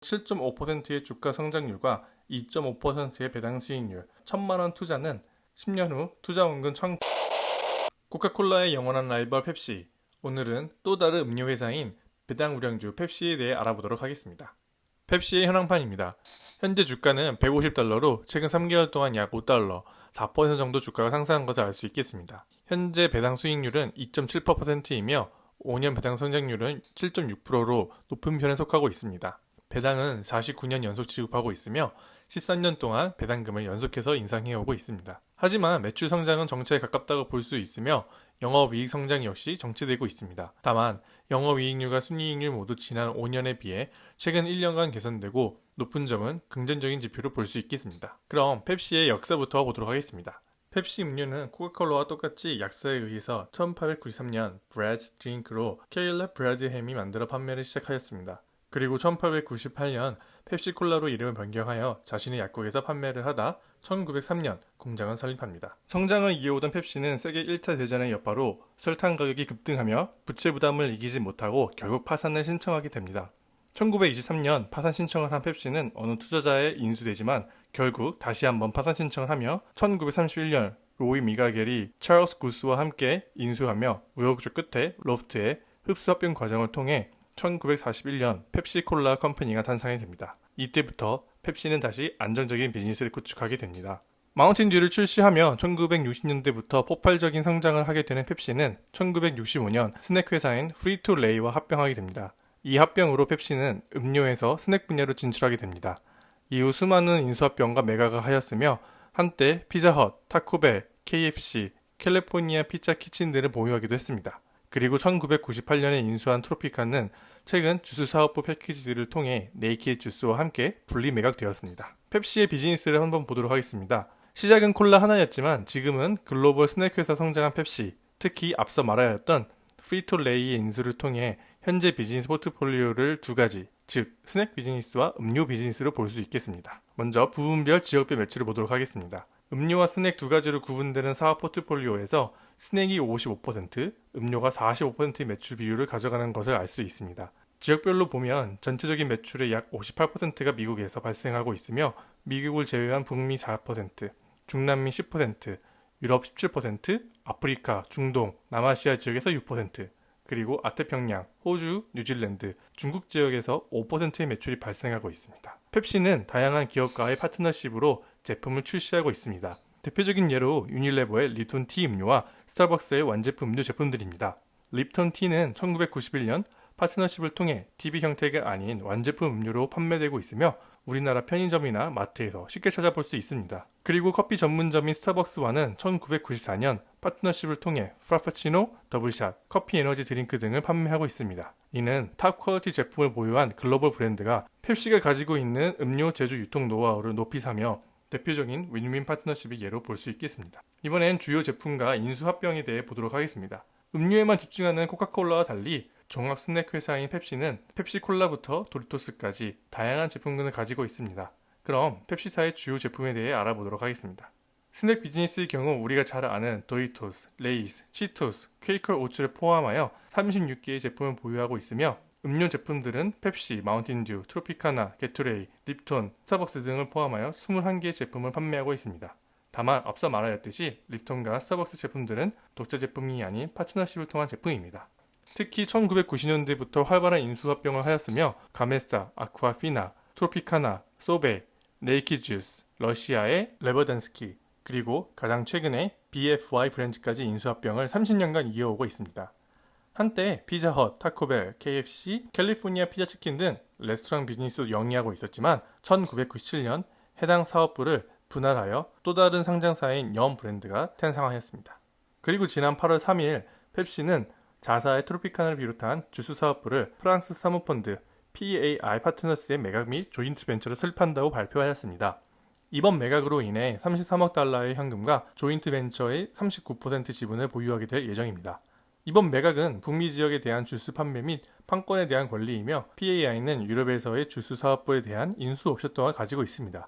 7.5%의 주가 성장률과 2.5%의 배당 수익률, 1,000만원 투자는 10년 후 투자 원금 1,000. 코카콜라의 영원한 라이벌 펩시. 오늘은 또 다른 음료 회사인 배당 우량주 펩시에 대해 알아보도록 하겠습니다. 펩시의 현황판입니다. 현재 주가는 150달러로 최근 3개월 동안 약 5달러, 4% 정도 주가가 상승한 것을 알 수 있겠습니다. 현재 배당 수익률은 2.78%이며 5년 배당 성장률은 7.6%로 높은 편에 속하고 있습니다. 배당은 49년 연속 지급하고 있으며 13년 동안 배당금을 연속해서 인상해오고 있습니다. 하지만 매출 성장은 정체에 가깝다고 볼 수 있으며 영업이익 성장 역시 정체되고 있습니다. 다만 영업이익률과 순이익률 모두 지난 5년에 비해 최근 1년간 개선되고 높은 점은 긍정적인 지표로 볼 수 있겠습니다. 그럼 펩시의 역사부터 보도록 하겠습니다. 펩시 음료는 코카콜라와 똑같이 약사에 의해서 1893년 브래드 드링크로 케일러 브래드햄이 만들어 판매를 시작하였습니다. 그리고 1898년 펩시콜라로 이름을 변경하여 자신의 약국에서 판매를 하다 1903년 공장을 설립합니다. 성장을 이어오던 펩시는 세계 1차 대전의 여파로 설탕 가격이 급등하며 부채 부담을 이기지 못하고 결국 파산을 신청하게 됩니다. 1923년 파산 신청을 한 펩시는 어느 투자자에 인수되지만 결국 다시 한번 파산 신청을 하며 1931년 로이 미가겔이 찰스 구스와 함께 인수하며 우여곡절 끝에 로프트의 흡수 합병 과정을 통해 1941년 펩시콜라 컴퍼니가 탄생이 됩니다. 이때부터 펩시는 다시 안정적인 비즈니스를 구축하게 됩니다. 마운틴듀를 출시하며 1960년대부터 폭발적인 성장을 하게 되는 펩시는 1965년 스낵 회사인 프리투레이와 합병하게 됩니다. 이 합병으로 펩시는 음료에서 스낵 분야로 진출하게 됩니다. 이후 수많은 인수합병과 매각을 하였으며 한때 피자헛, 타코벨, KFC, 캘리포니아 피자 키친 등을 보유하기도 했습니다. 그리고 1998년에 인수한 트로피카는 최근 주스 사업부 패키지들을 통해 네이키드 주스와 함께 분리 매각되었습니다. 펩시의 비즈니스를 한번 보도록 하겠습니다. 시작은 콜라 하나였지만 지금은 글로벌 스낵 회사 성장한 펩시, 특히 앞서 말하여 했던 프리톨레이의 인수를 통해 현재 비즈니스 포트폴리오를 두 가지, 즉 스낵 비즈니스와 음료 비즈니스로 볼 수 있겠습니다. 먼저 부분별 지역별 매출을 보도록 하겠습니다. 음료와 스낵 두 가지로 구분되는 사업 포트폴리오에서 스낵이 55%, 음료가 45%의 매출 비율을 가져가는 것을 알 수 있습니다. 지역별로 보면 전체적인 매출의 약 58%가 미국에서 발생하고 있으며 미국을 제외한 북미 4%, 중남미 10%, 유럽 17%, 아프리카, 중동, 남아시아 지역에서 6%, 그리고 아태평양, 호주, 뉴질랜드, 중국 지역에서 5%의 매출이 발생하고 있습니다. 펩시는 다양한 기업과의 파트너십으로 제품을 출시하고 있습니다. 대표적인 예로 유니레버의 립톤 티 음료와 스타벅스의 완제품 음료 제품들입니다. 립톤 티는 1991년 파트너십을 통해 TV 형태가 아닌 완제품 음료로 판매되고 있으며 우리나라 편의점이나 마트에서 쉽게 찾아볼 수 있습니다. 그리고 커피 전문점인 스타벅스와는 1994년 파트너십을 통해 프라푸치노, 더블샷, 커피 에너지 드링크 등을 판매하고 있습니다. 이는 탑 퀄리티 제품을 보유한 글로벌 브랜드가 펩시가 가지고 있는 음료 제조 유통 노하우를 높이 사며 대표적인 윈윈 파트너십의 예로 볼 수 있겠습니다. 이번엔 주요 제품과 인수 합병에 대해 보도록 하겠습니다. 음료에만 집중하는 코카콜라와 달리 종합 스낵 회사인 펩시는 펩시콜라부터 도리토스까지 다양한 제품군을 가지고 있습니다. 그럼 펩시사의 주요 제품에 대해 알아보도록 하겠습니다. 스낵 비즈니스의 경우 우리가 잘 아는 도리토스, 레이스, 치토스, 퀘이커 오츠를 포함하여 36개의 제품을 보유하고 있으며 음료 제품들은 펩시, 마운틴듀, 트로피카나, 게토레이, 립톤, 스타벅스 등을 포함하여 21개의 제품을 판매하고 있습니다. 다만 앞서 말하였듯이 립톤과 스타벅스 제품들은 독자 제품이 아닌 파트너십을 통한 제품입니다. 특히 1990년대부터 활발한 인수합병을 하였으며 가메사, 아쿠아피나, 트로피카나, 소베, 네이키드 주스, 러시아의 레버단스키, 그리고 가장 최근에 BFY 브랜드까지 인수합병을 30년간 이어오고 있습니다. 한때 피자헛, 타코벨, KFC, 캘리포니아 피자치킨 등 레스토랑 비즈니스도 영위하고 있었지만 1997년 해당 사업부를 분할하여 또 다른 상장사인 연 브랜드가 탄생하였습니다. 그리고 지난 8월 3일 펩시는 자사의 트로피카나를 비롯한 주스 사업부를 프랑스 사모펀드 PAI 파트너스의 매각 및 조인트 벤처를 설립한다고 발표하였습니다. 이번 매각으로 인해 33억 달러의 현금과 조인트 벤처의 39% 지분을 보유하게 될 예정입니다. 이번 매각은 북미 지역에 대한 주스 판매 및 판권에 대한 권리이며 PAI는 유럽에서의 주스 사업부에 대한 인수 옵션 또한 가지고 있습니다.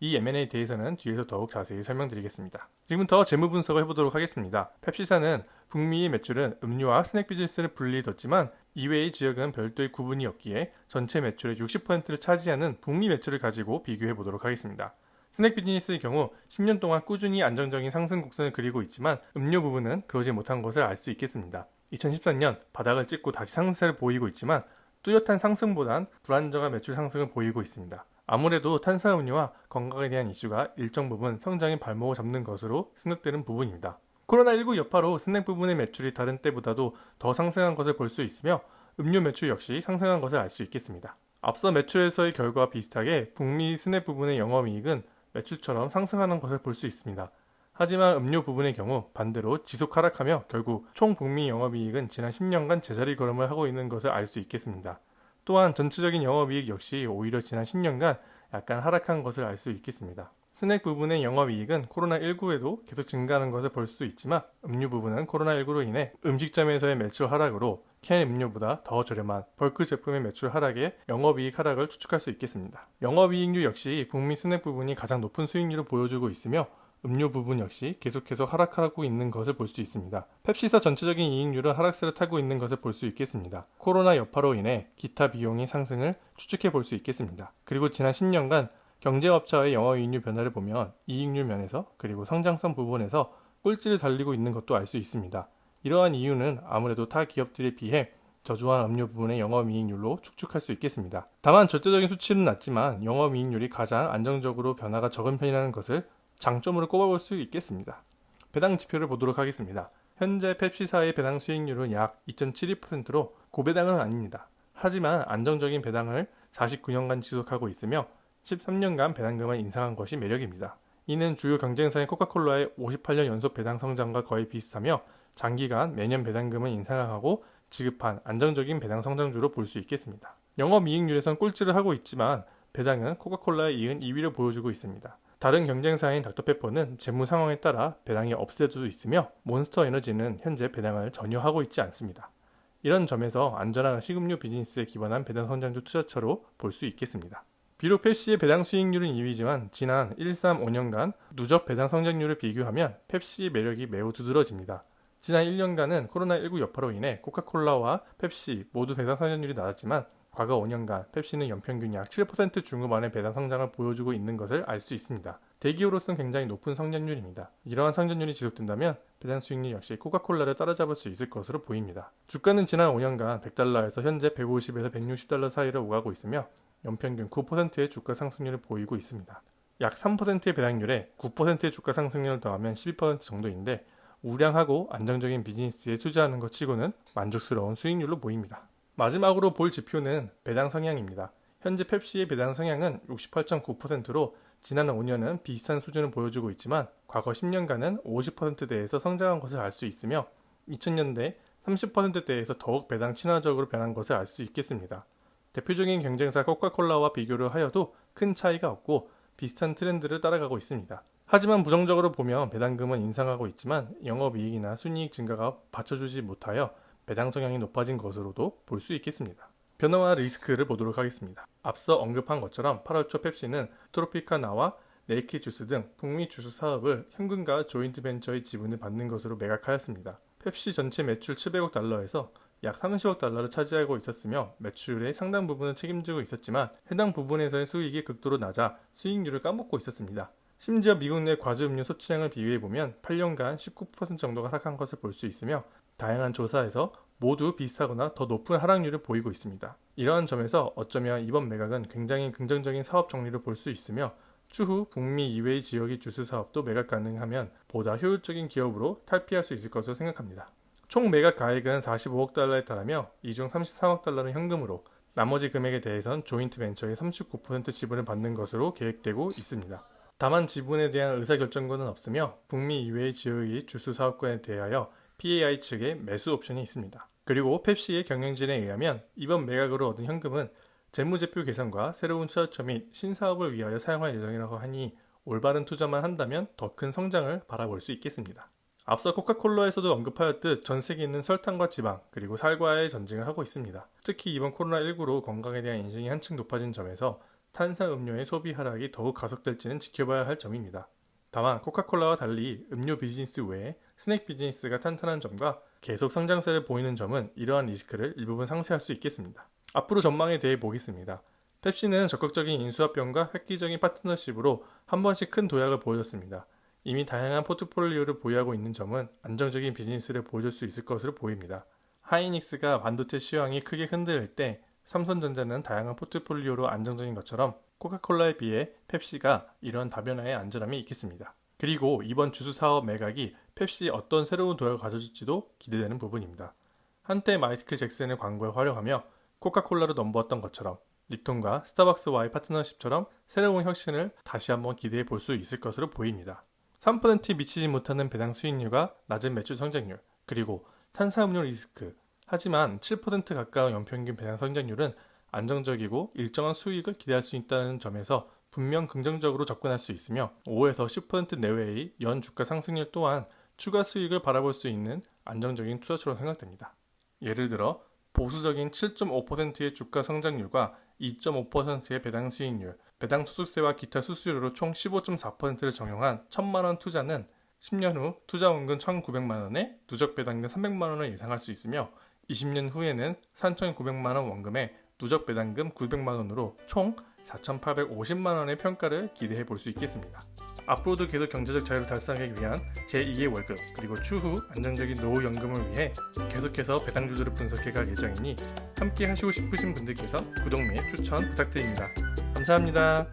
이 M&A에 대해서는 뒤에서 더욱 자세히 설명드리겠습니다. 지금부터 재무 분석을 해보도록 하겠습니다. 펩시사는 북미의 매출은 음료와 스낵 비즈니스를 분리해뒀지만 이외의 지역은 별도의 구분이 없기에 전체 매출의 60%를 차지하는 북미 매출을 가지고 비교해 보도록 하겠습니다. 스낵 비즈니스의 경우 10년 동안 꾸준히 안정적인 상승 곡선을 그리고 있지만 음료 부분은 그러지 못한 것을 알 수 있겠습니다. 2013년 바닥을 찍고 다시 상승세를 보이고 있지만 뚜렷한 상승보단 불안정한 매출 상승을 보이고 있습니다. 아무래도 탄산음료와 건강에 대한 이슈가 일정 부분 성장의 발목을 잡는 것으로 생각되는 부분입니다. 코로나19 여파로 스낵 부분의 매출이 다른 때보다도 더 상승한 것을 볼 수 있으며 음료 매출 역시 상승한 것을 알 수 있겠습니다. 앞서 매출에서의 결과와 비슷하게 북미 스낵 부분의 영업이익은 매출처럼 상승하는 것을 볼 수 있습니다. 하지만 음료 부분의 경우 반대로 지속 하락하며 결국 총 북미 영업이익은 지난 10년간 제자리 걸음을 하고 있는 것을 알 수 있겠습니다. 또한 전체적인 영업이익 역시 오히려 지난 10년간 약간 하락한 것을 알 수 있겠습니다. 스낵 부분의 영업이익은 코로나19에도 계속 증가하는 것을 볼 수 있지만 음료 부분은 코로나19로 인해 음식점에서의 매출 하락으로 캔 음료보다 더 저렴한 벌크 제품의 매출 하락에 영업이익 하락을 추측할 수 있겠습니다. 영업이익률 역시 북미 스낵 부분이 가장 높은 수익률을 보여주고 있으며 음료 부분 역시 계속해서 하락하고 있는 것을 볼 수 있습니다. 펩시사 전체적인 이익률은 하락세를 타고 있는 것을 볼 수 있겠습니다. 코로나 여파로 인해 기타 비용의 상승을 추측해 볼 수 있겠습니다. 그리고 지난 10년간 경쟁업체와의 영업이익률 변화를 보면 이익률 면에서 그리고 성장성 부분에서 꼴찌를 달리고 있는 것도 알 수 있습니다. 이러한 이유는 아무래도 타 기업들에 비해 저조한 음료 부분의 영업이익률로 추측할 수 있겠습니다. 다만 절대적인 수치는 낮지만 영업이익률이 가장 안정적으로 변화가 적은 편이라는 것을 장점으로 꼽아볼 수 있겠습니다. 배당 지표를 보도록 하겠습니다. 현재 펩시사의 배당 수익률은 약 2.72%로 고배당은 아닙니다. 하지만 안정적인 배당을 49년간 지속하고 있으며 13년간 배당금을 인상한 것이 매력입니다. 이는 주요 경쟁사인 코카콜라의 58년 연속 배당 성장과 거의 비슷하며 장기간 매년 배당금을 인상하고 지급한 안정적인 배당 성장주로 볼 수 있겠습니다. 영업이익률에선 꼴찌를 하고 있지만 배당은 코카콜라에 이은 2위를 보여주고 있습니다. 다른 경쟁사인 닥터페퍼는 재무 상황에 따라 배당이 없을 수도 있으며 몬스터 에너지는 현재 배당을 전혀 하고 있지 않습니다. 이런 점에서 안전한 식음료 비즈니스에 기반한 배당 성장주 투자처로 볼 수 있겠습니다. 비록 펩시의 배당 수익률은 2위지만 지난 1, 3, 5년간 누적 배당 성장률을 비교하면 펩시의 매력이 매우 두드러집니다. 지난 1년간은 코로나19 여파로 인해 코카콜라와 펩시 모두 배당 성장률이 낮았지만 과거 5년간 펩시는 연평균 약 7% 중후반의 배당 성장을 보여주고 있는 것을 알 수 있습니다. 대기업으로서는 굉장히 높은 성장률입니다. 이러한 성장률이 지속된다면 배당 수익률 역시 코카콜라를 따라잡을 수 있을 것으로 보입니다. 주가는 지난 5년간 100달러에서 현재 150에서 160달러 사이를 오가고 있으며 연평균 9%의 주가 상승률을 보이고 있습니다. 약 3%의 배당률에 9%의 주가 상승률을 더하면 12% 정도인데 우량하고 안정적인 비즈니스에 투자하는 것 치고는 만족스러운 수익률로 보입니다. 마지막으로 볼 지표는 배당 성향입니다. 현재 펩시의 배당 성향은 68.9%로 지난 5년은 비슷한 수준을 보여주고 있지만 과거 10년간은 50%대에서 성장한 것을 알 수 있으며 2000년대 30%대에서 더욱 배당 친화적으로 변한 것을 알 수 있겠습니다. 대표적인 경쟁사 코카콜라와 비교를 하여도 큰 차이가 없고 비슷한 트렌드를 따라가고 있습니다. 하지만 부정적으로 보면 배당금은 인상하고 있지만 영업이익이나 순이익 증가가 받쳐주지 못하여 배당 성향이 높아진 것으로도 볼 수 있겠습니다. 변화와 리스크를 보도록 하겠습니다. 앞서 언급한 것처럼 8월 초 펩시는 트로피카나와 네이키 주스 등 북미 주스 사업을 현금과 조인트 벤처의 지분을 받는 것으로 매각하였습니다. 펩시 전체 매출 700억 달러에서 약 30억 달러를 차지하고 있었으며 매출의 상당 부분을 책임지고 있었지만 해당 부분에서의 수익이 극도로 낮아 수익률을 까먹고 있었습니다. 심지어 미국 내 과즙음료 소비량을 비교해보면 8년간 19% 정도가 하락한 것을 볼 수 있으며 다양한 조사에서 모두 비슷하거나 더 높은 하락률을 보이고 있습니다. 이러한 점에서 어쩌면 이번 매각은 굉장히 긍정적인 사업 정리를 볼 수 있으며 추후 북미 이외의 지역의 주스 사업도 매각 가능하면 보다 효율적인 기업으로 탈피할 수 있을 것으로 생각합니다. 총 매각 가액은 45억 달러에 달하며 이 중 33억 달러는 현금으로 나머지 금액에 대해선 조인트 벤처의 39% 지분을 받는 것으로 계획되고 있습니다. 다만 지분에 대한 의사결정권은 없으며 북미 이외의 지역의 주스 사업권에 대하여 PAI 측에 매수 옵션이 있습니다. 그리고 펩시의 경영진에 의하면 이번 매각으로 얻은 현금은 재무제표 개선과 새로운 투자처 및 신사업을 위하여 사용할 예정이라고 하니 올바른 투자만 한다면 더 큰 성장을 바라볼 수 있겠습니다. 앞서 코카콜라에서도 언급하였듯 전 세계에 있는 설탕과 지방 그리고 살과의 전쟁을 하고 있습니다. 특히 이번 코로나19로 건강에 대한 인식이 한층 높아진 점에서 탄산음료의 소비 하락이 더욱 가속될지는 지켜봐야 할 점입니다. 다만 코카콜라와 달리 음료 비즈니스 외에 스낵 비즈니스가 탄탄한 점과 계속 성장세를 보이는 점은 이러한 리스크를 일부분 상쇄할 수 있겠습니다. 앞으로 전망에 대해 보겠습니다. 펩시는 적극적인 인수합병과 획기적인 파트너십으로 한 번씩 큰 도약을 보여줬습니다. 이미 다양한 포트폴리오를 보유하고 있는 점은 안정적인 비즈니스를 보여줄 수 있을 것으로 보입니다. 하이닉스가 반도체 시황이 크게 흔들릴 때 삼성전자는 다양한 포트폴리오로 안정적인 것처럼 코카콜라에 비해 펩시가 이런 다변화의 안전함이 있겠습니다. 그리고 이번 주수 사업 매각이 펩시에 어떤 새로운 도약을 가져줄지도 기대되는 부분입니다. 한때 마이클 잭슨의 광고에 활용하며 코카콜라로 넘보았던 것처럼 립톤과 스타벅스와의 파트너십처럼 새로운 혁신을 다시 한번 기대해 볼 수 있을 것으로 보입니다. 3%에 미치지 못하는 배당 수익률과 낮은 매출 성장률, 그리고 탄산음료 리스크, 하지만 7% 가까운 연평균 배당 성장률은 안정적이고 일정한 수익을 기대할 수 있다는 점에서 분명 긍정적으로 접근할 수 있으며 5에서 10% 내외의 연 주가 상승률 또한 추가 수익을 바라볼 수 있는 안정적인 투자처럼 생각됩니다. 예를 들어 보수적인 7.5%의 주가 성장률과 2.5%의 배당 수익률, 배당 소득세와 기타 수수료로 총 15.4%를 적용한 1,000만원 투자는 10년 후 투자원금 1,900만원에 누적 배당금 300만원을 예상할 수 있으며 20년 후에는 3,900만원 원금에 누적 배당금 900만원으로 총 4,850만원의 평가를 기대해 볼 수 있겠습니다. 앞으로도 계속 경제적 자유를 달성하기 위한 제2의 월급, 그리고 추후 안정적인 노후연금을 위해 계속해서 배당 주주를 분석해 갈 예정이니 함께 하시고 싶으신 분들께서 구독 및 추천 부탁드립니다. 감사합니다.